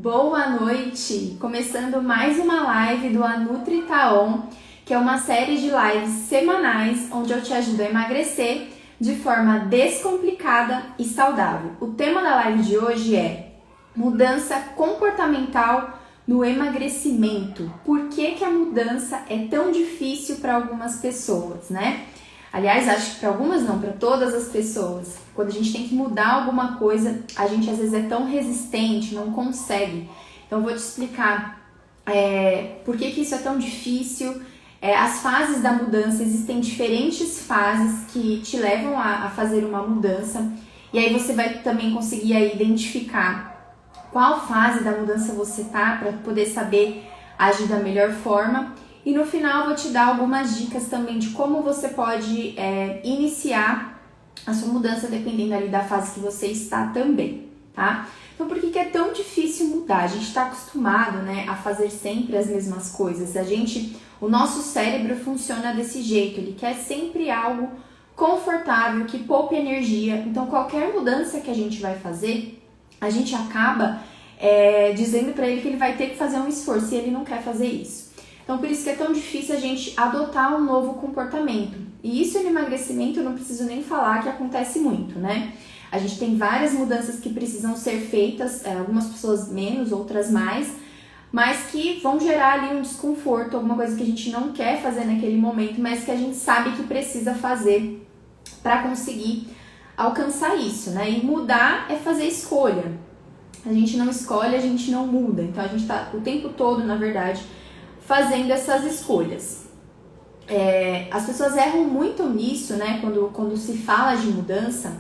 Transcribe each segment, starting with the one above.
Boa noite! Começando mais uma live do Anutri Taon, que é uma série de lives semanais onde eu te ajudo a emagrecer de forma descomplicada e saudável. O tema da live de hoje é mudança comportamental no emagrecimento. Por que a mudança é tão difícil para algumas pessoas, né? Aliás, acho que para algumas não, para todas as pessoas. Quando a gente tem que mudar alguma coisa, a gente às vezes é tão resistente, não consegue. Então eu vou te explicar por que isso é tão difícil. As fases da mudança, existem diferentes fases que te levam a fazer uma mudança. E aí você vai também conseguir aí identificar qual fase da mudança você tá, para poder saber agir da melhor forma. E no final eu vou te dar algumas dicas também de como você pode iniciar a sua mudança dependendo ali da fase que você está também, tá? Então por que é tão difícil mudar? A gente está acostumado, né, a fazer sempre as mesmas coisas. O nosso cérebro funciona desse jeito, ele quer sempre algo confortável, que poupe energia. Então qualquer mudança que a gente vai fazer, a gente acaba dizendo para ele que ele vai ter que fazer um esforço e ele não quer fazer isso. Então, por isso que é tão difícil a gente adotar um novo comportamento. E isso no emagrecimento eu não preciso nem falar que acontece muito, né? A gente tem várias mudanças que precisam ser feitas, algumas pessoas menos, outras mais, mas que vão gerar ali um desconforto, alguma coisa que a gente não quer fazer naquele momento, mas que a gente sabe que precisa fazer para conseguir alcançar isso, né? E mudar é fazer escolha. A gente não escolhe, a gente não muda. Então, a gente tá o tempo todo, na verdade, fazendo essas escolhas. As pessoas erram muito nisso, né, quando se fala de mudança,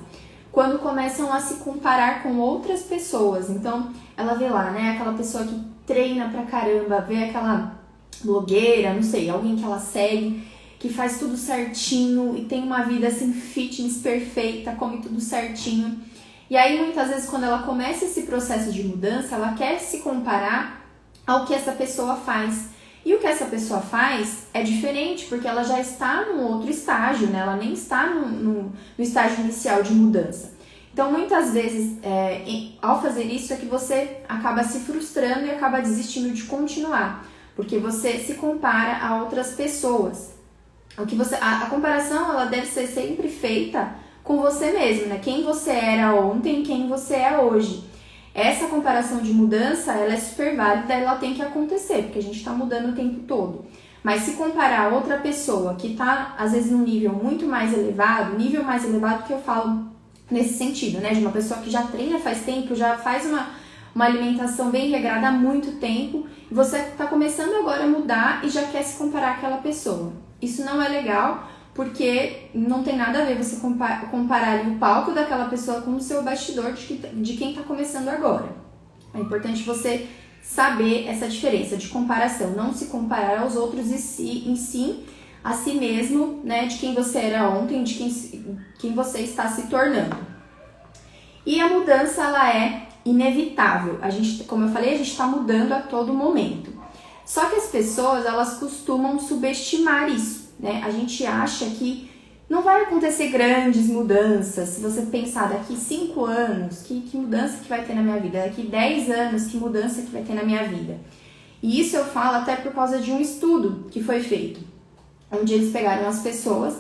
quando começam a se comparar com outras pessoas. Então, ela vê lá, né, aquela pessoa que treina pra caramba, vê aquela blogueira, não sei, alguém que ela segue, que faz tudo certinho e tem uma vida assim fitness perfeita, come tudo certinho. E aí, muitas vezes, quando ela começa esse processo de mudança, ela quer se comparar ao que essa pessoa faz. E o que essa pessoa faz é diferente, porque ela já está num outro estágio, né? Ela nem está no estágio inicial de mudança. Então, muitas vezes, ao fazer isso, é que você acaba se frustrando e acaba desistindo de continuar, porque você se compara a outras pessoas. A comparação, ela deve ser sempre feita com você mesmo, né? Quem você era ontem e quem você é hoje. Essa comparação de mudança, ela é super válida e ela tem que acontecer, porque a gente está mudando o tempo todo. Mas se comparar a outra pessoa que está, às vezes, num nível muito mais elevado, nível mais elevado que eu falo nesse sentido, né? De uma pessoa que já treina faz tempo, já faz uma alimentação bem regrada há muito tempo, e você está começando agora a mudar e já quer se comparar àquela pessoa. Isso não é legal, porque não tem nada a ver você comparar ali o palco daquela pessoa com o seu bastidor de quem está começando agora. É importante você saber essa diferença de comparação, não se comparar aos outros e sim a si mesmo, né, de quem você era ontem, de quem você está se tornando. E a mudança, ela é inevitável. Como eu falei, a gente está mudando a todo momento. Só que as pessoas, elas costumam subestimar isso. Né? A gente acha que não vai acontecer grandes mudanças. Se você pensar daqui 5 anos, que mudança que vai ter na minha vida? Daqui 10 anos, que mudança que vai ter na minha vida? E isso eu falo até por causa de um estudo que foi feito, onde eles pegaram as pessoas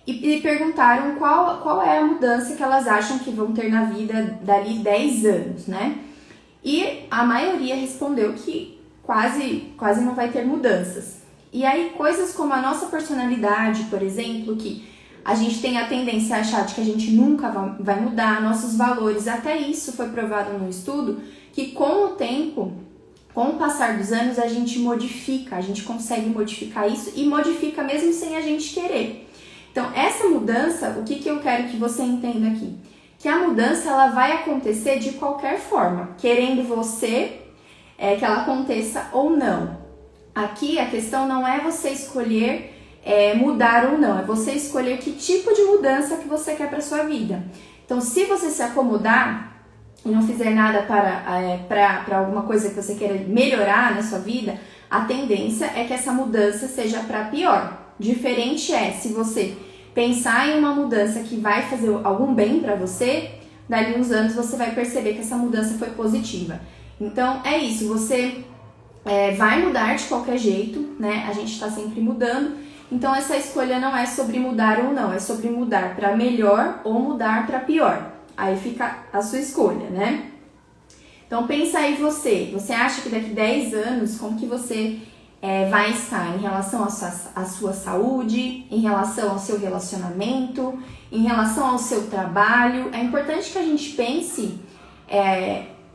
e perguntaram qual é a mudança que elas acham que vão ter na vida dali 10 anos, né? E a maioria respondeu que quase não vai ter mudanças. E aí, coisas como a nossa personalidade, por exemplo, que a gente tem a tendência a achar de que a gente nunca vai mudar, nossos valores, até isso foi provado no estudo, que com o tempo, com o passar dos anos, a gente modifica, a gente consegue modificar isso e modifica mesmo sem a gente querer. Então, essa mudança, o que eu quero que você entenda aqui? Que a mudança, ela vai acontecer de qualquer forma, querendo você que ela aconteça ou não. Aqui a questão não é você escolher mudar ou não, é você escolher que tipo de mudança que você quer para sua vida. Então, se você se acomodar e não fizer nada para alguma coisa que você queira melhorar na sua vida, a tendência é que essa mudança seja para pior. Diferente é se você pensar em uma mudança que vai fazer algum bem para você, dali uns anos você vai perceber que essa mudança foi positiva. Então é isso, você vai mudar de qualquer jeito, né? A gente está sempre mudando. Então essa escolha não é sobre mudar ou não, é sobre mudar para melhor ou mudar para pior. Aí fica a sua escolha, né? Então pensa aí você acha que daqui 10 anos, como que você vai estar em relação à sua saúde, em relação ao seu relacionamento, em relação ao seu trabalho? É importante que a gente pense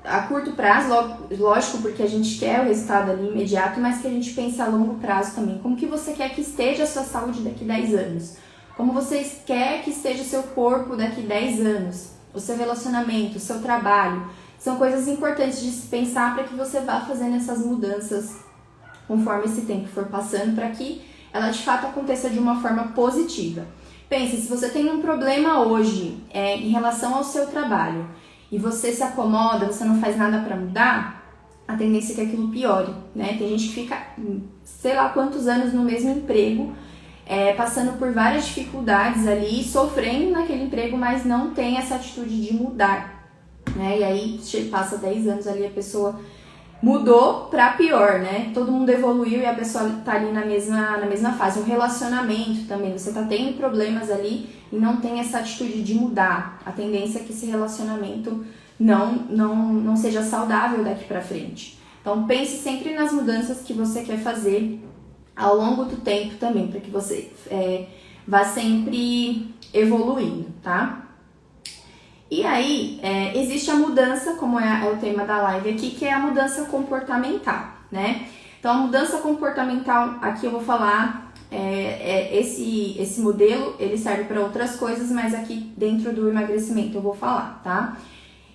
a curto prazo, lógico, porque a gente quer o resultado ali imediato, mas que a gente pense a longo prazo também. Como que você quer que esteja a sua saúde daqui 10 anos? Como você quer que esteja o seu corpo daqui 10 anos? O seu relacionamento, o seu trabalho? São coisas importantes de se pensar para que você vá fazendo essas mudanças conforme esse tempo for passando, para que ela de fato aconteça de uma forma positiva. Pense, se você tem um problema hoje em relação ao seu trabalho, e você se acomoda, você não faz nada para mudar, a tendência é que aquilo piore, né? Tem gente que fica, sei lá quantos anos no mesmo emprego, passando por várias dificuldades ali, sofrendo naquele emprego, mas não tem essa atitude de mudar, né? E aí passa 10 anos ali, a pessoa mudou para pior, né? Todo mundo evoluiu e a pessoa tá ali na mesma fase. Um relacionamento também, você tá tendo problemas ali e não tem essa atitude de mudar. A tendência é que esse relacionamento não seja saudável daqui para frente. Então pense sempre nas mudanças que você quer fazer ao longo do tempo também, para que você vá sempre evoluindo, tá? E aí, existe a mudança, como é o tema da live aqui, que é a mudança comportamental, né? Então, a mudança comportamental, aqui eu vou falar, esse modelo, ele serve para outras coisas, mas aqui dentro do emagrecimento eu vou falar, tá?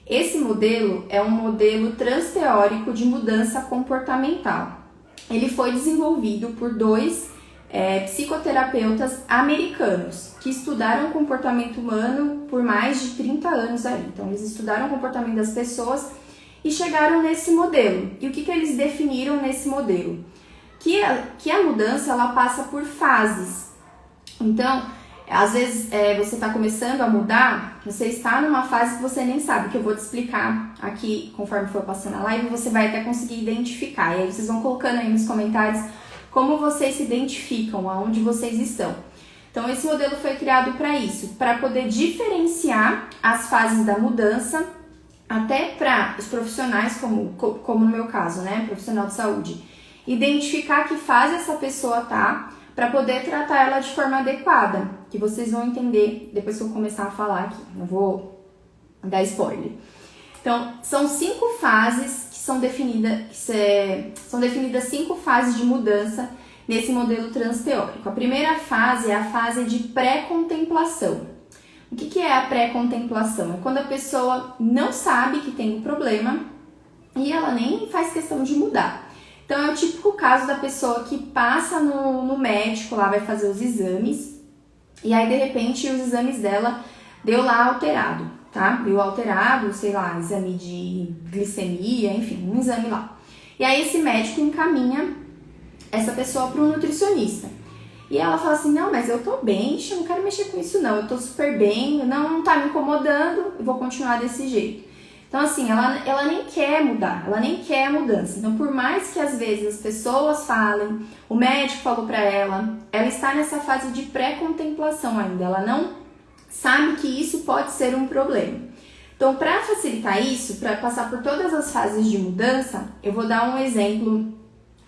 Esse modelo é um modelo transteórico de mudança comportamental. Ele foi desenvolvido por dois psicoterapeutas americanos que estudaram o comportamento humano por mais de 30 anos ali. Então, eles estudaram o comportamento das pessoas e chegaram nesse modelo. E o que eles definiram nesse modelo? Que a mudança, ela passa por fases. Então, às vezes você está começando a mudar, você está numa fase que você nem sabe, que eu vou te explicar aqui, conforme for passando a live, você vai até conseguir identificar. E aí vocês vão colocando aí nos comentários como vocês se identificam, aonde vocês estão. Então, esse modelo foi criado para isso, para poder diferenciar as fases da mudança, até para os profissionais, como no meu caso, né, profissional de saúde, identificar que fase essa pessoa tá, para poder tratar ela de forma adequada, que vocês vão entender depois que eu começar a falar aqui, não vou dar spoiler. Então, são 5 fases que são definidas 5 fases de mudança nesse modelo transteórico. A primeira fase é a fase de pré-contemplação. O que é a pré-contemplação? É quando a pessoa não sabe que tem um problema e ela nem faz questão de mudar. Então, é o típico caso da pessoa que passa no médico, lá vai fazer os exames, e aí, de repente, os exames dela deu lá alterado, tá? Deu alterado, sei lá, exame de glicemia, enfim, um exame lá. E aí, esse médico encaminha essa pessoa para um nutricionista. E ela fala assim, não, mas eu tô bem, eu não quero mexer com isso não, eu tô super bem, não tá me incomodando, eu vou continuar desse jeito. Então, assim, ela nem quer mudar, ela nem quer a mudança. Então, por mais que às vezes as pessoas falem, o médico falou pra ela está nessa fase de pré-contemplação ainda, ela não sabe que isso pode ser um problema. Então, para facilitar isso, para passar por todas as fases de mudança, eu vou dar um exemplo,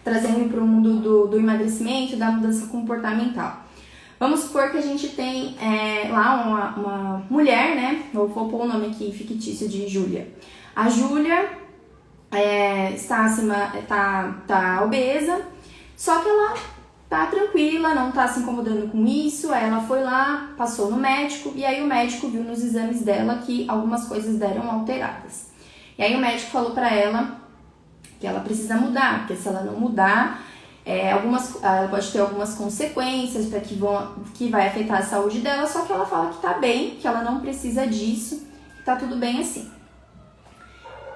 trazendo para o mundo do emagrecimento, da mudança comportamental. Vamos supor que a gente tem lá uma mulher, né? Eu vou pôr o nome aqui fictício de Júlia. A Júlia tá obesa, só que ela tá tranquila, não tá se incomodando com isso. Aí ela foi lá, passou no médico, e aí o médico viu nos exames dela que algumas coisas deram alteradas. E aí o médico falou pra ela que ela precisa mudar, porque se ela não mudar, ela pode ter algumas consequências que vai afetar a saúde dela, só que ela fala que tá bem, que ela não precisa disso, que tá tudo bem assim.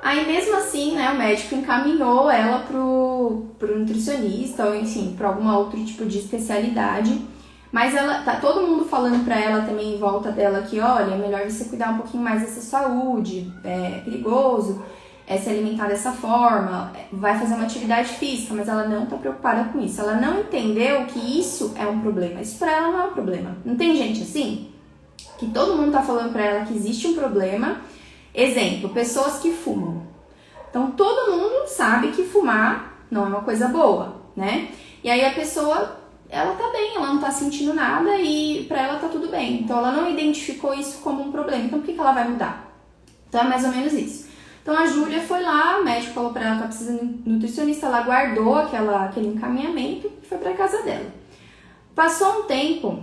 Aí mesmo assim, né, o médico encaminhou ela pro nutricionista, ou enfim, para algum outro tipo de especialidade, mas tá todo mundo falando pra ela também em volta dela que, olha, é melhor você cuidar um pouquinho mais dessa saúde, é perigoso. se alimentar dessa forma, vai fazer uma atividade física, mas ela não tá preocupada com isso. Ela não entendeu que isso é um problema. Isso pra ela não é um problema. Não tem gente assim? Que todo mundo tá falando pra ela que existe um problema. Exemplo, pessoas que fumam. Então, todo mundo sabe que fumar não é uma coisa boa, né? E aí a pessoa, ela tá bem, ela não tá sentindo nada e pra ela tá tudo bem. Então, ela não identificou isso como um problema. Então, por que ela vai mudar? Então, é mais ou menos isso. Então, a Júlia foi lá, o médico falou pra ela que ela precisa de um nutricionista, ela guardou aquele encaminhamento e foi pra casa dela. Passou um tempo,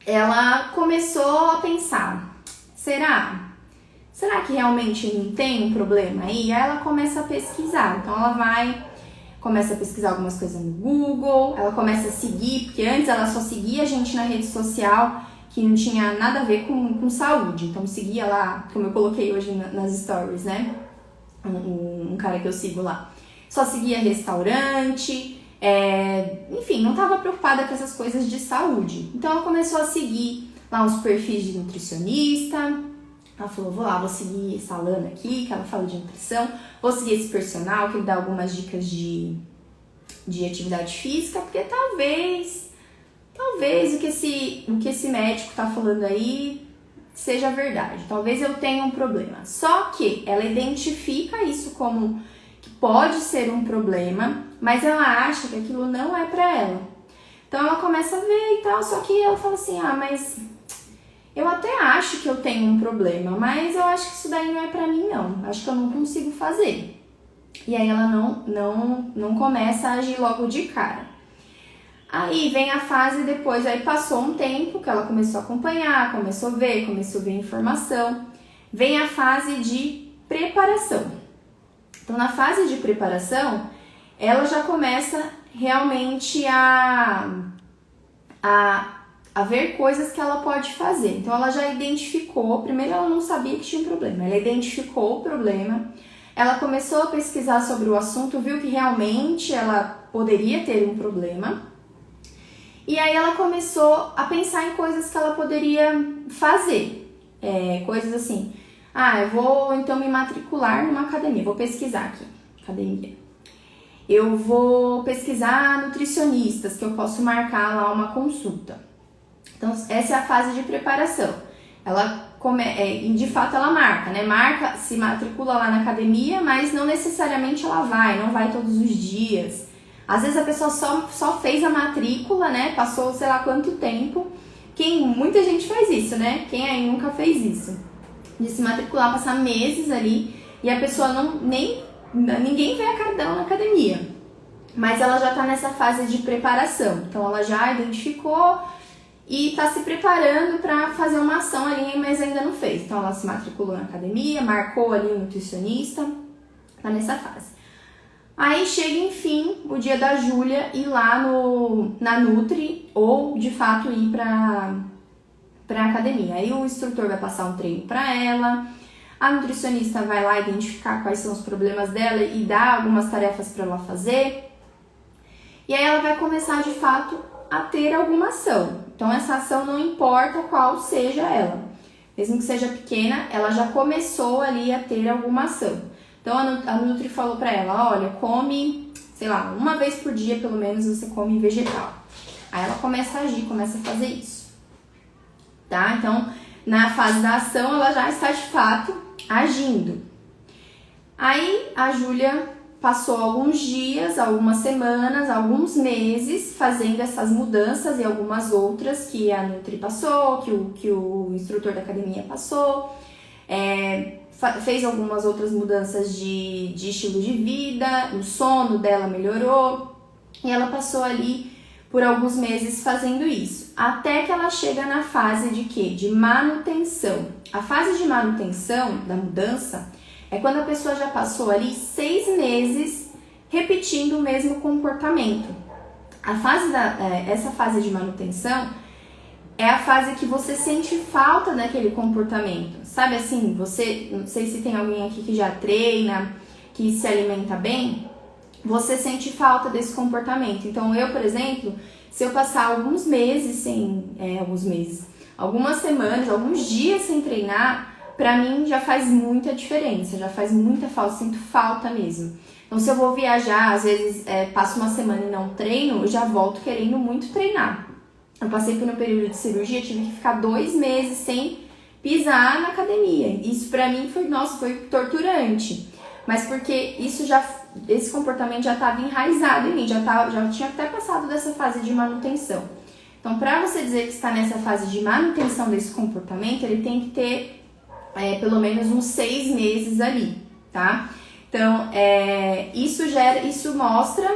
ela começou a pensar, será que realmente não tem um problema aí? Aí ela começa a pesquisar, então ela começa a pesquisar algumas coisas no Google, ela começa a seguir, porque antes ela só seguia a gente na rede social que não tinha nada a ver com saúde, então seguia lá, como eu coloquei hoje nas stories, né? Um cara que eu sigo lá. Só seguia restaurante, enfim, não estava preocupada com essas coisas de saúde. Então ela começou a seguir lá uns perfis de nutricionista. Ela falou, vou seguir essa Alana aqui, que ela fala de nutrição, vou seguir esse personal que ele dá algumas dicas de atividade física, porque talvez o que esse médico tá falando aí seja verdade. Talvez eu tenha um problema. Só que ela identifica isso como que pode ser um problema, mas ela acha que aquilo não é pra ela. Então ela começa a ver e tal, só que ela fala assim, mas eu até acho que eu tenho um problema, mas eu acho que isso daí não é pra mim não. Acho que eu não consigo fazer. E aí ela não começa a agir logo de cara. Aí vem a fase depois, aí passou um tempo que ela começou a acompanhar, começou a ver informação. Vem a fase de preparação. Então, na fase de preparação, ela já começa realmente a ver coisas que ela pode fazer. Então, ela já identificou, primeiro ela não sabia que tinha um problema, ela identificou o problema, ela começou a pesquisar sobre o assunto, viu que realmente ela poderia ter um problema. E aí ela começou a pensar em coisas que ela poderia fazer. Coisas assim, eu vou então me matricular numa academia, vou pesquisar aqui, academia. Eu vou pesquisar nutricionistas, que eu posso marcar lá uma consulta. Então, essa é a fase de preparação. Ela, de fato, ela marca, né? Se matricula lá na academia, mas não necessariamente ela não vai todos os dias. Às vezes a pessoa só fez a matrícula, né? Passou sei lá quanto tempo. Muita gente faz isso, né? Quem aí nunca fez isso? De se matricular, passar meses ali e a pessoa ninguém vê a cara dela na academia. Mas ela já tá nessa fase de preparação. Então ela já identificou e tá se preparando para fazer uma ação ali, mas ainda não fez. Então ela se matriculou na academia, marcou ali o nutricionista, tá nessa fase. Aí chega, enfim, o dia da Júlia ir lá na Nutri ou, de fato, ir pra academia. Aí o instrutor vai passar um treino pra ela, a nutricionista vai lá identificar quais são os problemas dela e dar algumas tarefas pra ela fazer. E aí ela vai começar, de fato, a ter alguma ação. Então, essa ação não importa qual seja ela. Mesmo que seja pequena, ela já começou ali a ter alguma ação. Então, a Nutri falou pra ela, olha, come, sei lá, uma vez por dia, pelo menos, você come vegetal. Aí ela começa a agir, começa a fazer isso. Tá? Então, na fase da ação, ela já está, de fato, agindo. Aí, a Júlia passou alguns dias, algumas semanas, alguns meses, fazendo essas mudanças e algumas outras que a Nutri passou, que o instrutor da academia passou. Fez algumas outras mudanças de estilo de vida, o sono dela melhorou e ela passou ali por alguns meses fazendo isso, até que ela chega na fase de quê? De manutenção. A fase de manutenção da mudança é quando a pessoa já passou ali 6 meses repetindo o mesmo comportamento. Essa fase de manutenção é a fase que você sente falta daquele comportamento. Sabe assim, não sei se tem alguém aqui que já treina, que se alimenta bem, você sente falta desse comportamento. Então eu, por exemplo, se eu passar algumas semanas, alguns dias sem treinar, pra mim já faz muita diferença, já faz muita falta, sinto falta mesmo. Então, se eu vou viajar, às vezes passo uma semana e não treino, eu já volto querendo muito treinar. Eu passei por um período de cirurgia, tive que ficar 2 meses sem pisar na academia. Isso pra mim foi torturante. Mas porque esse comportamento já estava enraizado em mim, já tinha até passado dessa fase de manutenção. Então, para você dizer que está nessa fase de manutenção desse comportamento, ele tem que ter pelo menos uns 6 meses ali, tá? Então, isso mostra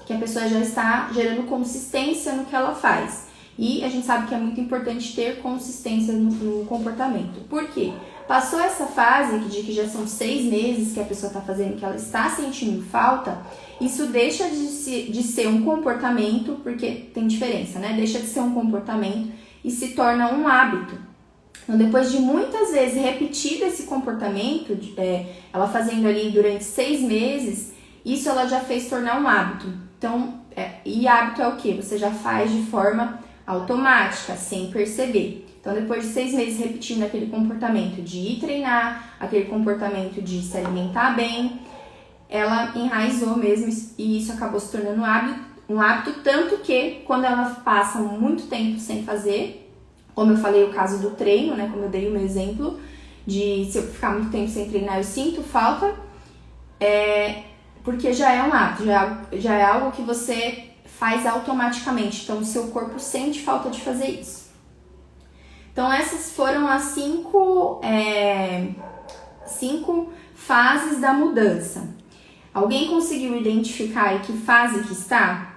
que a pessoa já está gerando consistência no que ela faz. E a gente sabe que é muito importante ter consistência no comportamento. Por quê? Passou essa fase de que já são 6 meses que a pessoa está fazendo, que ela está sentindo falta, isso deixa de ser um comportamento, porque tem diferença, né? Deixa de ser um comportamento e se torna um hábito. Então, depois de muitas vezes repetido esse comportamento, ela fazendo ali durante 6 meses, isso ela já fez tornar um hábito. Então, e hábito é o quê? Você já faz de forma automática, sem perceber. Então, depois de 6 meses repetindo aquele comportamento de ir treinar, aquele comportamento de se alimentar bem, ela enraizou mesmo e isso acabou se tornando um hábito, tanto que quando ela passa muito tempo sem fazer, como eu falei o caso do treino, né, como eu dei o meu exemplo, de se eu ficar muito tempo sem treinar eu sinto falta, porque já é um hábito, já é algo que você faz automaticamente, então o seu corpo sente falta de fazer isso. Então essas foram as 5 fases da mudança. Alguém conseguiu identificar em que fase que está?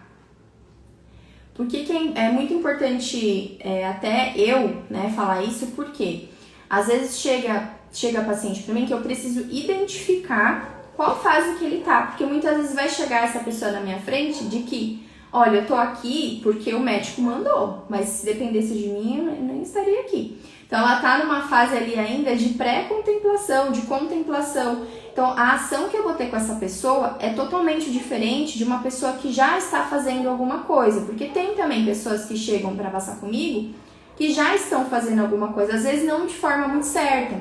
Por que é muito importante até eu, né, falar isso? Porque às vezes chega paciente para mim que eu preciso identificar qual fase que ele tá, porque muitas vezes vai chegar essa pessoa na minha frente de que, olha, eu tô aqui porque o médico mandou, mas se dependesse de mim, eu nem estaria aqui. Então, ela tá numa fase ali ainda de pré-contemplação, de contemplação. Então, a ação que eu vou ter com essa pessoa é totalmente diferente de uma pessoa que já está fazendo alguma coisa. Porque tem também pessoas que chegam para passar comigo que já estão fazendo alguma coisa, às vezes não de forma muito certa,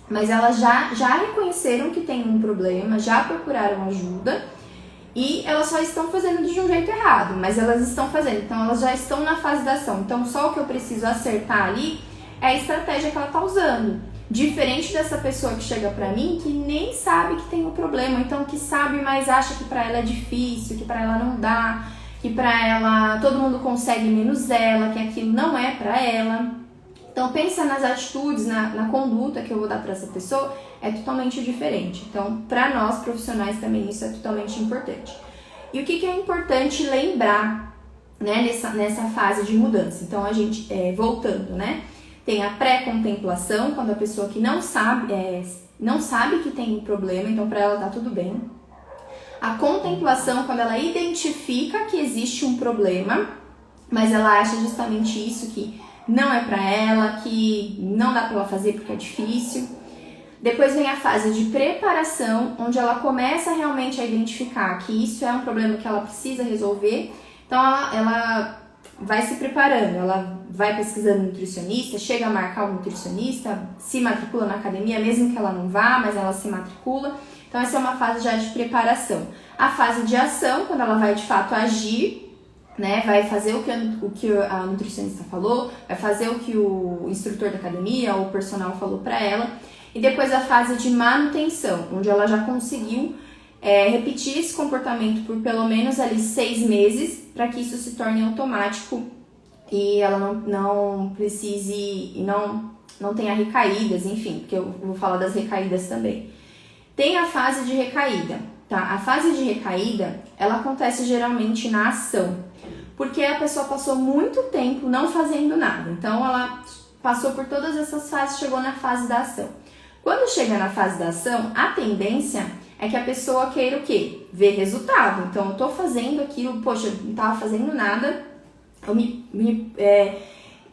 mas elas já reconheceram que tem um problema, já procuraram ajuda e elas só estão fazendo de um jeito errado, mas elas estão fazendo, então elas já estão na fase da ação. Então só o que eu preciso acertar ali é a estratégia que ela está usando. Diferente dessa pessoa que chega pra mim que nem sabe que tem um problema, então que sabe, mas acha que pra ela é difícil, que pra ela não dá, que pra ela todo mundo consegue menos ela, que aquilo não é pra ela. Então pensa nas atitudes, na conduta que eu vou dar pra essa pessoa, é totalmente diferente. Então pra nós profissionais também isso é totalmente importante. E o que é importante lembrar, né, nessa fase de mudança? Então a gente, voltando, né? Tem a pré-contemplação, quando a pessoa que não sabe que tem um problema, então para ela tá tudo bem. A contemplação, quando ela identifica que existe um problema, mas ela acha justamente isso, que não é para ela, que não dá para ela fazer porque é difícil. Depois vem a fase de preparação, onde ela começa realmente a identificar que isso é um problema que ela precisa resolver. Então ela vai se preparando, ela vai pesquisando nutricionista, chega a marcar o nutricionista, se matricula na academia, mesmo que ela não vá, mas ela se matricula. Então essa é uma fase já de preparação. A fase de ação, quando ela vai de fato agir, né, vai fazer o que a nutricionista falou, vai fazer o que o instrutor da academia ou o personal falou para ela. E depois a fase de manutenção, onde ela já conseguiu repetir esse comportamento por pelo menos ali 6 meses, para que isso se torne automático e ela não precise e não tenha recaídas, enfim, porque eu vou falar das recaídas também. Tem a fase de recaída, tá? A fase de recaída, ela acontece geralmente na ação, porque a pessoa passou muito tempo não fazendo nada, então ela passou por todas essas fases, chegou na fase da ação. Quando chega na fase da ação, a tendência é que a pessoa queira o quê? Ver resultado. Então, eu tô fazendo aquilo, poxa, eu não tava fazendo nada, eu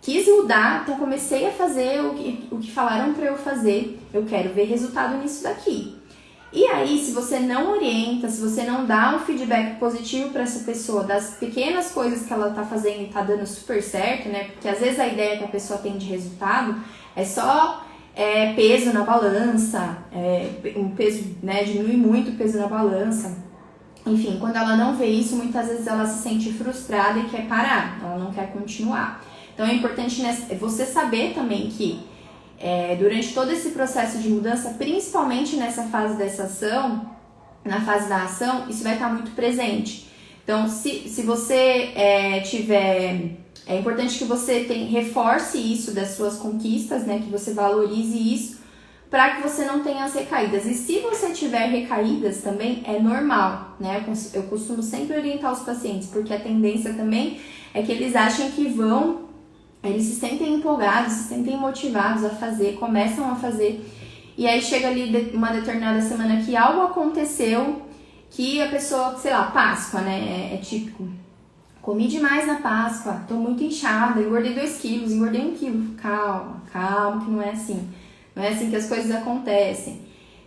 quis mudar, então comecei a fazer o que falaram pra eu fazer, eu quero ver resultado nisso daqui. E aí, se você não orienta, se você não dá um feedback positivo para essa pessoa das pequenas coisas que ela tá fazendo e tá dando super certo, né? Porque às vezes a ideia que a pessoa tem de resultado é só peso na balança, um peso, né, diminui muito o peso na balança. Enfim, quando ela não vê isso, muitas vezes ela se sente frustrada e quer parar, ela não quer continuar. Então é importante você saber também que durante todo esse processo de mudança, principalmente nessa fase dessa ação, na fase da ação, isso vai estar muito presente. Então, se você tiver... É importante que você reforce isso das suas conquistas, né? Que você valorize isso, para que você não tenha as recaídas. E se você tiver recaídas também, é normal, né? Eu costumo sempre orientar os pacientes, porque a tendência também é que eles achem que eles se sentem empolgados, se sentem motivados a fazer, começam a fazer, e aí chega ali uma determinada semana que algo aconteceu, que a pessoa, sei lá, Páscoa, né? É típico. Comi demais na Páscoa, tô muito inchada, engordei 2 quilos, engordei 1 quilo. Calma, que não é assim. Não é assim que as coisas acontecem.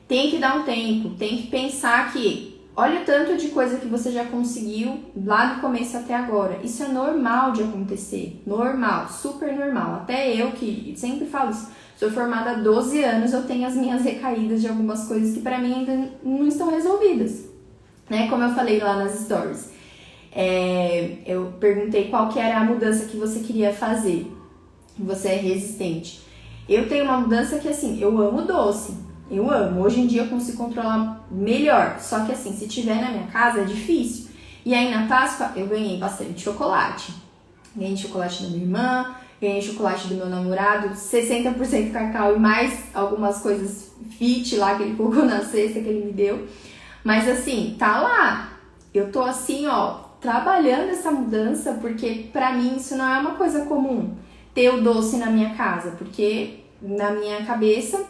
Tem que dar um tempo, tem que pensar que olha o tanto de coisa que você já conseguiu lá do começo até agora. Isso é normal de acontecer, normal, super normal. Até eu, que sempre falo isso, sou formada há 12 anos, eu tenho as minhas recaídas de algumas coisas que pra mim ainda não estão resolvidas, né? Como eu falei lá nas stories. Eu perguntei qual que era a mudança que você queria fazer. Você é resistente. Eu tenho uma mudança que, assim, eu amo doce. Eu amo. Hoje em dia eu consigo controlar melhor. Só que, assim, se tiver na minha casa é difícil. E aí na Páscoa eu ganhei bastante chocolate. Ganhei chocolate da minha irmã, ganhei chocolate do meu namorado, 60% cacau e mais algumas coisas fit lá que ele colocou na cesta que ele me deu. Mas, assim, tá lá. Eu tô assim, ó, trabalhando essa mudança, porque pra mim isso não é uma coisa comum, ter o doce na minha casa, porque na minha cabeça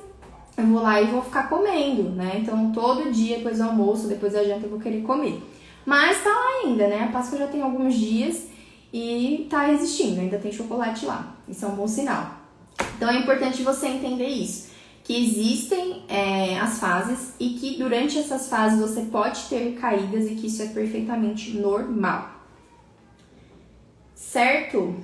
eu vou lá e vou ficar comendo, né? Então todo dia, depois do almoço, depois da janta eu vou querer comer. Mas tá lá ainda, né? A Páscoa já tem alguns dias e tá resistindo, ainda tem chocolate lá. Isso é um bom sinal. Então é importante você entender isso, que existem as fases e que durante essas fases você pode ter caídas e que isso é perfeitamente normal. Certo?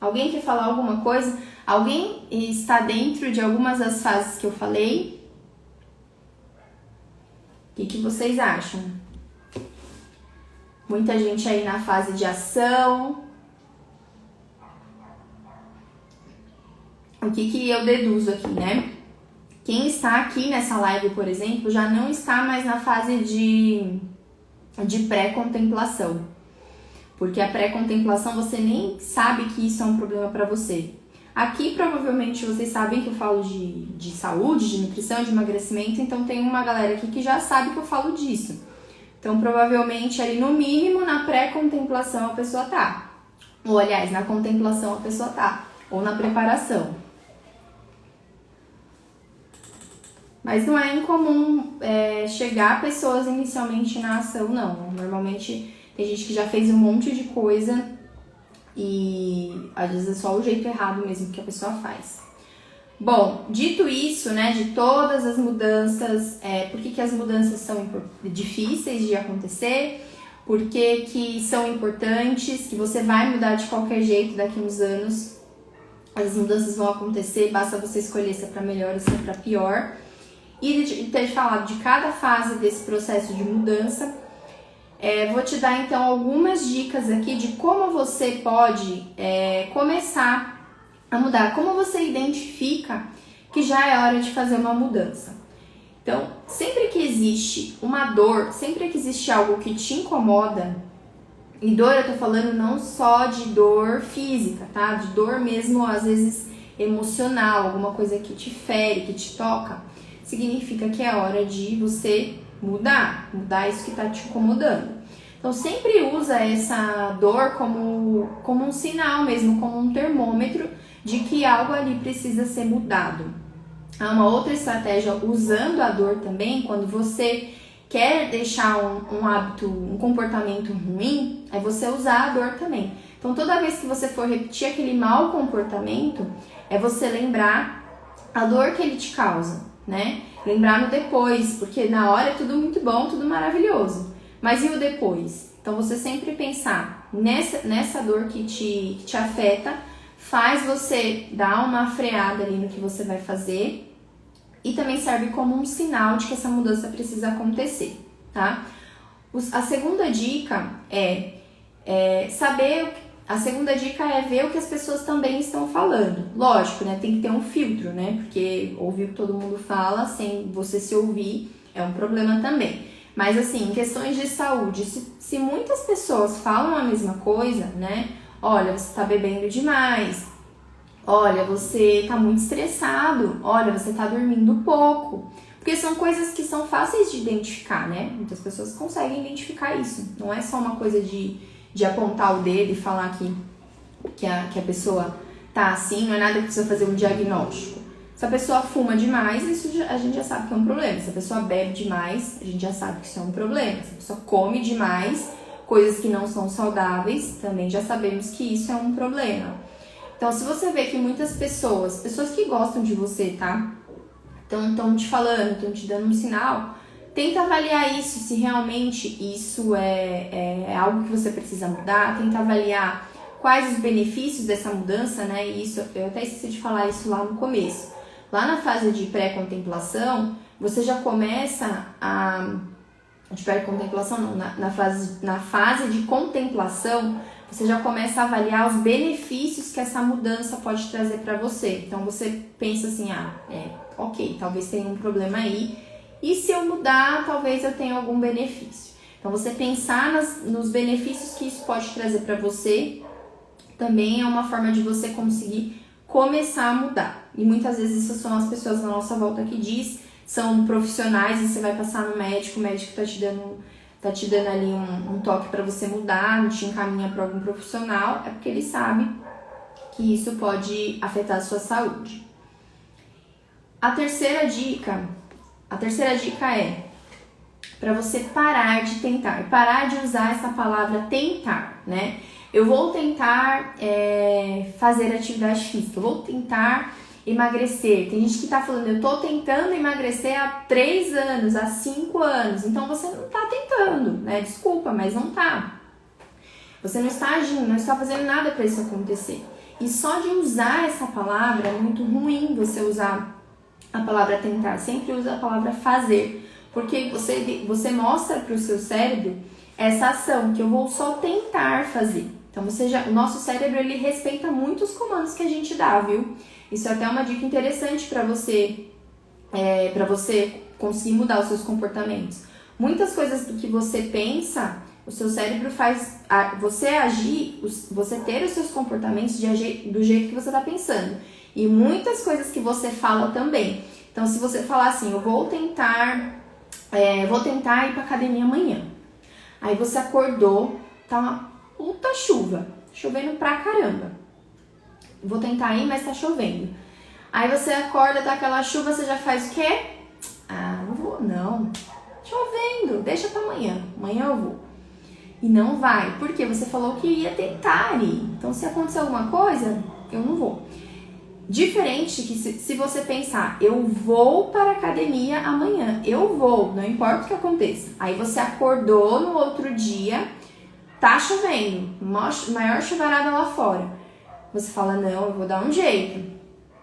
Alguém quer falar alguma coisa? Alguém está dentro de algumas das fases que eu falei? O que vocês acham? Muita gente aí na fase de ação. O que eu deduzo aqui, né? Quem está aqui nessa live, por exemplo, já não está mais na fase de pré-contemplação. Porque a pré-contemplação você nem sabe que isso é um problema para você. Aqui provavelmente vocês sabem que eu falo de saúde, de nutrição, de emagrecimento, então tem uma galera aqui que já sabe que eu falo disso. Então provavelmente ali no mínimo na pré-contemplação a pessoa tá. Ou aliás, na contemplação a pessoa tá. Ou na preparação. Mas não é incomum chegar pessoas inicialmente na ação, não. Normalmente tem gente que já fez um monte de coisa e às vezes é só o jeito errado mesmo que a pessoa faz. Bom, dito isso, né, de todas as mudanças, por que as mudanças são difíceis de acontecer, por que são importantes, que você vai mudar de qualquer jeito daqui uns anos, as mudanças vão acontecer, basta você escolher se é para melhor ou se é para pior. E de ter falado de cada fase desse processo de mudança, vou te dar então algumas dicas aqui de como você pode começar a mudar, como você identifica que já é hora de fazer uma mudança. Então, sempre que existe uma dor, sempre que existe algo que te incomoda, e dor eu tô falando não só de dor física, tá? De dor mesmo, às vezes emocional, alguma coisa que te fere, que te toca, significa que é hora de você mudar isso que tá te incomodando. Então sempre usa essa dor como um sinal mesmo, como um termômetro de que algo ali precisa ser mudado. Há uma outra estratégia usando a dor também, quando você quer deixar um hábito, um comportamento ruim, é você usar a dor também. Então toda vez que você for repetir aquele mau comportamento, é você lembrar a dor que ele te causa, né? Lembrar no depois, porque na hora é tudo muito bom, tudo maravilhoso. Mas e o depois? Então você sempre pensar nessa dor que te afeta, faz você dar uma freada ali no que você vai fazer e também serve como um sinal de que essa mudança precisa acontecer, tá? A segunda dica a segunda dica é ver o que as pessoas também estão falando. Lógico, né? Tem que ter um filtro, né? Porque ouvir o que todo mundo fala sem você se ouvir é um problema também. Mas assim, em questões de saúde, se muitas pessoas falam a mesma coisa, né? Olha, você tá bebendo demais. Olha, você tá muito estressado. Olha, você tá dormindo pouco. Porque são coisas que são fáceis de identificar, né? Muitas pessoas conseguem identificar isso. Não é só uma coisa de apontar o dedo e falar que a pessoa tá assim, não é nada que precisa fazer um diagnóstico. Se a pessoa fuma demais, a gente já sabe que é um problema. Se a pessoa bebe demais, a gente já sabe que isso é um problema. Se a pessoa come demais, coisas que não são saudáveis, também já sabemos que isso é um problema. Então, se você vê que muitas pessoas que gostam de você, tá? Estão te falando, estão te dando um sinal, tenta avaliar isso, se realmente isso é algo que você precisa mudar, tenta avaliar quais os benefícios dessa mudança, né? E isso, eu até esqueci de falar isso lá no começo. Lá na fase de pré-contemplação, você já começa de pré-contemplação não, na fase de contemplação, você já começa a avaliar os benefícios que essa mudança pode trazer para você. Então você pensa assim, ok, talvez tenha um problema aí, e se eu mudar, talvez eu tenha algum benefício. Então você pensar nos benefícios que isso pode trazer para você também é uma forma de você conseguir começar a mudar. E muitas vezes isso são as pessoas na nossa volta que diz, são profissionais e você vai passar no médico, o médico tá te dando ali um toque para você mudar, não te encaminha para algum profissional, é porque ele sabe que isso pode afetar a sua saúde. A terceira dica é para você parar de tentar, parar de usar essa palavra tentar, né? Eu vou tentar fazer atividade física, eu vou tentar emagrecer. Tem gente que tá falando, eu tô tentando emagrecer há 3 anos, há 5 anos. Então você não tá tentando, né? Desculpa, mas não tá. Você não está agindo, não está fazendo nada para isso acontecer. E só de usar essa palavra é muito ruim você usar a palavra tentar. Sempre usa a palavra fazer. Porque você mostra pro seu cérebro essa ação, que eu vou só tentar fazer. Então o nosso cérebro, ele respeita muito os comandos que a gente dá, viu? Isso é até uma dica interessante para você conseguir mudar os seus comportamentos. Muitas coisas do que você pensa, o seu cérebro faz você agir, você ter os seus comportamentos do jeito que você está pensando. E muitas coisas que você fala também. Então, se você falar assim, eu vou tentar ir para academia amanhã. Aí você acordou, tá uma puta chuva, chovendo pra caramba. Vou tentar ir, mas tá chovendo. Aí você acorda, tá aquela chuva, você já faz o quê? Não vou, não. Chovendo, deixa pra amanhã. Amanhã eu vou. E não vai, porque você falou que ia tentar ir. Então, se acontecer alguma coisa, eu não vou. Diferente que se você pensar, eu vou para a academia amanhã. Eu vou, não importa o que aconteça. Aí você acordou no outro dia, tá chovendo, maior chuvarada lá fora. Você fala, não, eu vou dar um jeito.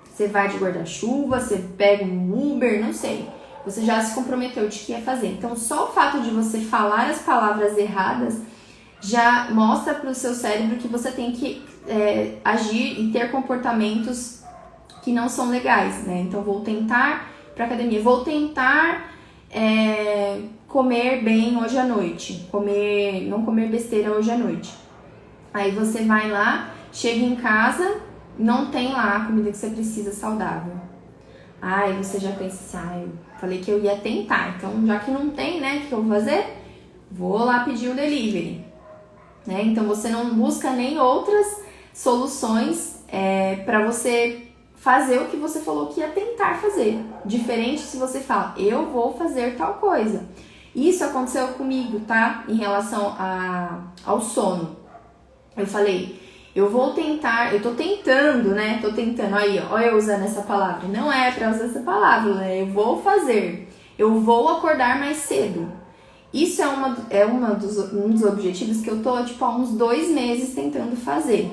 Você vai de guarda-chuva, você pega um Uber, não sei. Você já se comprometeu de que ia fazer. Então, só o fato de você falar as palavras erradas já mostra para o seu cérebro que você tem que agir e ter comportamentos que não são legais, né? Então, vou tentar ir pra academia. Vou tentar comer bem hoje à noite. Não comer besteira hoje à noite. Aí você vai lá, chega em casa, não tem lá a comida que você precisa saudável. Aí você já pensa assim, eu falei que eu ia tentar. Então, já que não tem, né, o que eu vou fazer? Vou lá pedir o delivery. Né? Então, você não busca nem outras soluções para você fazer o que você falou que ia tentar fazer. Diferente se você fala, eu vou fazer tal coisa. Isso aconteceu comigo, tá? Em relação ao sono. Eu falei, eu vou tentar, eu tô tentando, né? Tô tentando, aí, ó, eu usando essa palavra. Não é pra usar essa palavra, né? Eu vou fazer. Eu vou acordar mais cedo. Isso é um dos objetivos que eu tô, há uns 2 meses tentando fazer.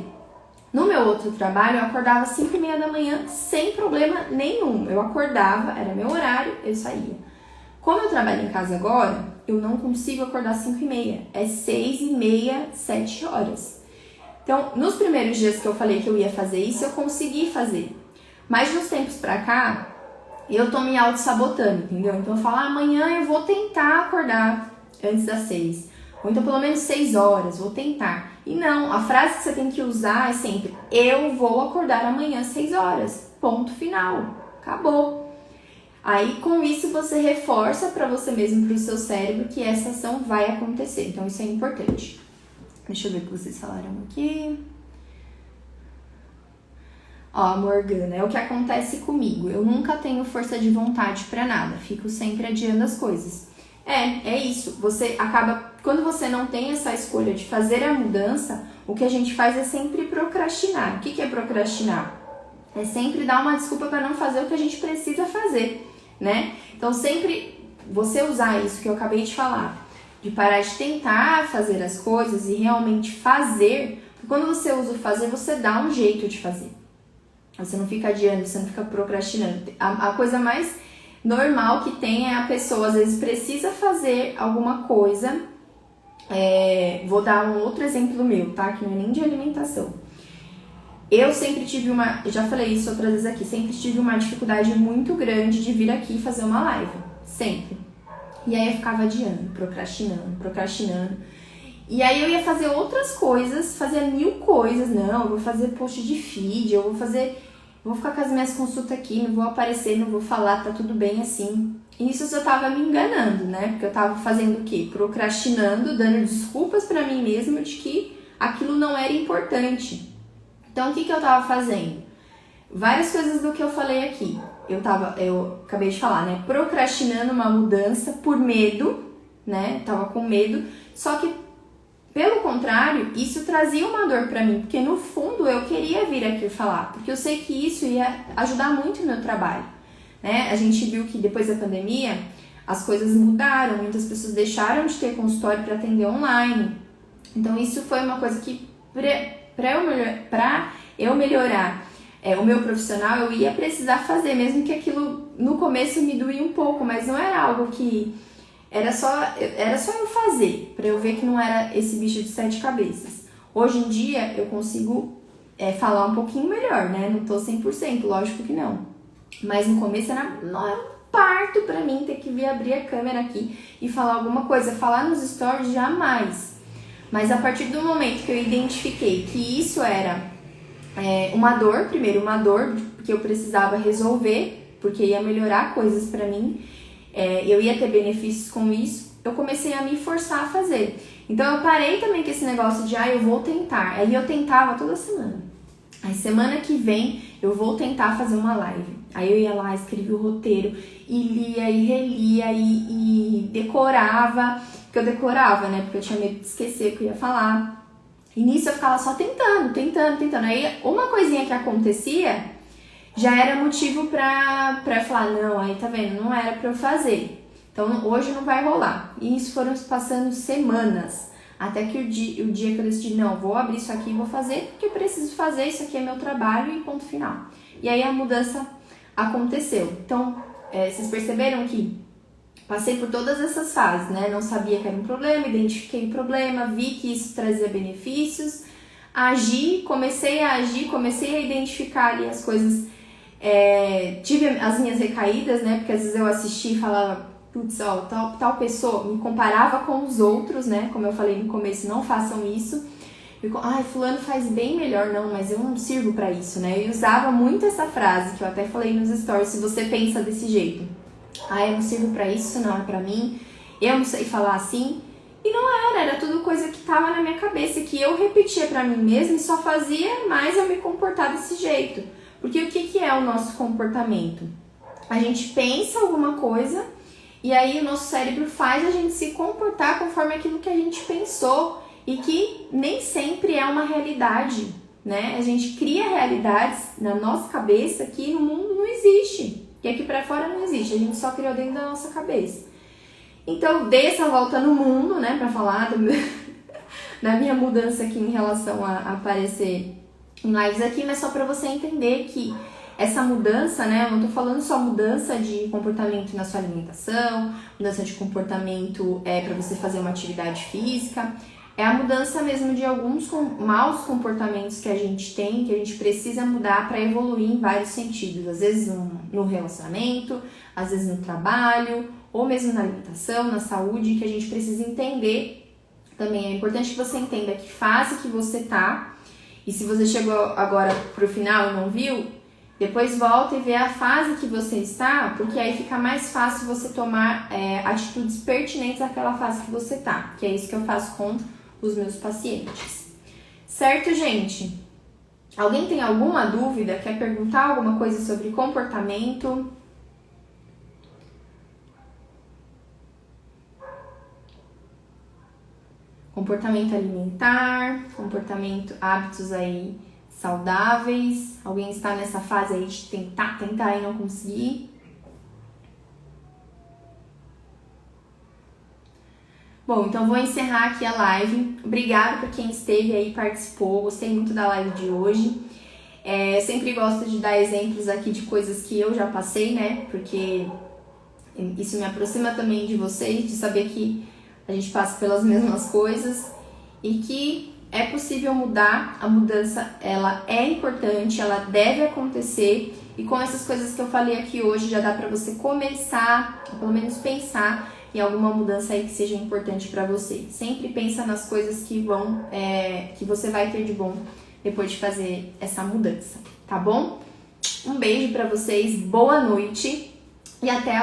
No meu outro trabalho, eu acordava às 5h30 da manhã sem problema nenhum. Eu acordava, era meu horário, eu saía. Como eu trabalho em casa agora, eu não consigo acordar às 5h30. É 6h30, 7 horas. Então, nos primeiros dias que eu falei que eu ia fazer isso, eu consegui fazer. Mas nos tempos pra cá, eu tô me auto-sabotando, entendeu? Então eu falo, amanhã eu vou tentar acordar antes das 6. Ou então pelo menos 6 horas, vou tentar. E não, a frase que você tem que usar é sempre, eu vou acordar amanhã às 6 horas. Ponto final. Acabou. Aí com isso você reforça para você mesmo, para o seu cérebro, que essa ação vai acontecer. Então isso é importante. Deixa eu ver o que vocês falaram aqui. Ó, Morgana, é o que acontece comigo. Eu nunca tenho força de vontade pra nada. Fico sempre adiando as coisas. É isso. Você acaba... Quando você não tem essa escolha de fazer a mudança, o que a gente faz é sempre procrastinar. O que é procrastinar? É sempre dar uma desculpa para não fazer o que a gente precisa fazer, né? Então, sempre você usar isso que eu acabei de falar, de parar de tentar fazer as coisas e realmente fazer. Porque quando você usa o fazer, você dá um jeito de fazer. Você não fica adiando, você não fica procrastinando. A coisa mais normal que tem é a pessoa, às vezes, precisa fazer alguma coisa. Vou dar um outro exemplo meu, tá? Que não é nem de alimentação. Eu sempre tive eu já falei isso outras vezes aqui, sempre tive uma dificuldade muito grande de vir aqui fazer uma live. Sempre. E aí eu ficava adiando, procrastinando. E aí eu ia fazer outras coisas, fazia 1000 coisas. Não, eu vou fazer post de feed, vou ficar com as minhas consultas aqui, não vou aparecer, não vou falar, tá tudo bem assim. E isso eu tava me enganando, né? Porque eu tava fazendo o quê? Procrastinando, dando desculpas pra mim mesma de que aquilo não era importante. Então, o que eu tava fazendo? Várias coisas do que eu falei aqui. Eu acabei de falar, né? Procrastinando uma mudança por medo, né? Tava com medo. Só que, pelo contrário, isso trazia uma dor pra mim. Porque, no fundo, eu queria vir aqui falar. Porque eu sei que isso ia ajudar muito no meu trabalho, né? A gente viu que depois da pandemia, as coisas mudaram. Muitas pessoas deixaram de ter consultório para atender online. Então, isso foi uma coisa que, para eu melhorar o meu profissional, eu ia precisar fazer, mesmo que aquilo no começo me doía um pouco, mas não era algo que era só eu fazer, para eu ver que não era esse bicho de 7 cabeças. Hoje em dia eu consigo falar um pouquinho melhor, né? Não tô 100%, lógico que não. Mas no começo era um parto pra mim ter que vir abrir a câmera aqui e falar alguma coisa. Falar nos stories, jamais. Mas a partir do momento que eu identifiquei que isso era uma dor, primeiro uma dor que eu precisava resolver, porque ia melhorar coisas pra mim, eu ia ter benefícios com isso, eu comecei a me forçar a fazer. Então eu parei também com esse negócio de, eu vou tentar. Aí eu tentava toda semana. Aí semana que vem eu vou tentar fazer uma live. Aí eu ia lá, escrevia o roteiro e lia e relia e decorava. Que eu decorava, né? Porque eu tinha medo de esquecer o que eu ia falar. E nisso eu ficava só tentando. Aí uma coisinha que acontecia já era motivo pra eu falar, não, aí tá vendo, não era pra eu fazer. Então hoje não vai rolar. E isso foram passando semanas. Até que o dia que eu decidi, não, vou abrir isso aqui e vou fazer, porque eu preciso fazer, isso aqui é meu trabalho e ponto final. E aí a mudança aconteceu. Então, vocês perceberam que passei por todas essas fases, né? Não sabia que era um problema, identifiquei o problema, vi que isso trazia benefícios, comecei a identificar ali as coisas, tive as minhas recaídas, né? Porque às vezes eu assistia e falava, putz, tal pessoa, me comparava com os outros, né? Como eu falei no começo, não façam isso. Fulano faz bem melhor, não, mas eu não sirvo pra isso, né? Eu usava muito essa frase, que eu até falei nos stories, se você pensa desse jeito. Eu não sirvo pra isso, não é pra mim, eu não sei falar assim. E não era tudo coisa que tava na minha cabeça, que eu repetia pra mim mesma e só fazia mais eu me comportar desse jeito. Porque o que é o nosso comportamento? A gente pensa alguma coisa e aí o nosso cérebro faz a gente se comportar conforme aquilo que a gente pensou e que nem sempre é uma realidade, né? A gente cria realidades na nossa cabeça que no mundo não existe. Que aqui pra fora não existe, a gente só criou dentro da nossa cabeça. Então, dei essa volta no mundo, né, pra falar da minha mudança aqui em relação a aparecer em lives aqui, mas só para você entender que essa mudança, né, eu não tô falando só mudança de comportamento na sua alimentação, mudança de comportamento para você fazer uma atividade física, é a mudança mesmo de alguns maus comportamentos que a gente tem, que a gente precisa mudar para evoluir em vários sentidos. Às vezes no relacionamento, às vezes no trabalho, ou mesmo na alimentação, na saúde, que a gente precisa entender. Também é importante que você entenda que fase que você tá, e se você chegou agora pro final e não viu, depois volta e vê a fase que você está, porque aí fica mais fácil você tomar atitudes pertinentes àquela fase que você tá, que é isso que eu faço com os meus pacientes. Certo, gente? Alguém tem alguma dúvida? Quer perguntar alguma coisa sobre comportamento? Comportamento alimentar, hábitos aí saudáveis. Alguém está nessa fase aí de tentar e não conseguir? Bom, então vou encerrar aqui a live. Obrigada por quem esteve aí e participou. Gostei muito da live de hoje. Sempre gosto de dar exemplos aqui de coisas que eu já passei, né? Porque isso me aproxima também de vocês, de saber que a gente passa pelas mesmas coisas e que é possível mudar. A mudança, ela é importante, ela deve acontecer, e com essas coisas que eu falei aqui hoje já dá para você começar, pelo menos pensar em alguma mudança aí que seja importante para você. Sempre pensa nas coisas que você vai ter de bom depois de fazer essa mudança, tá bom? Um beijo para vocês, boa noite e até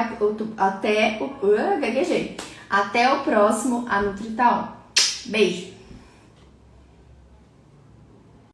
o próximo A Nutri Tá On. Beijo!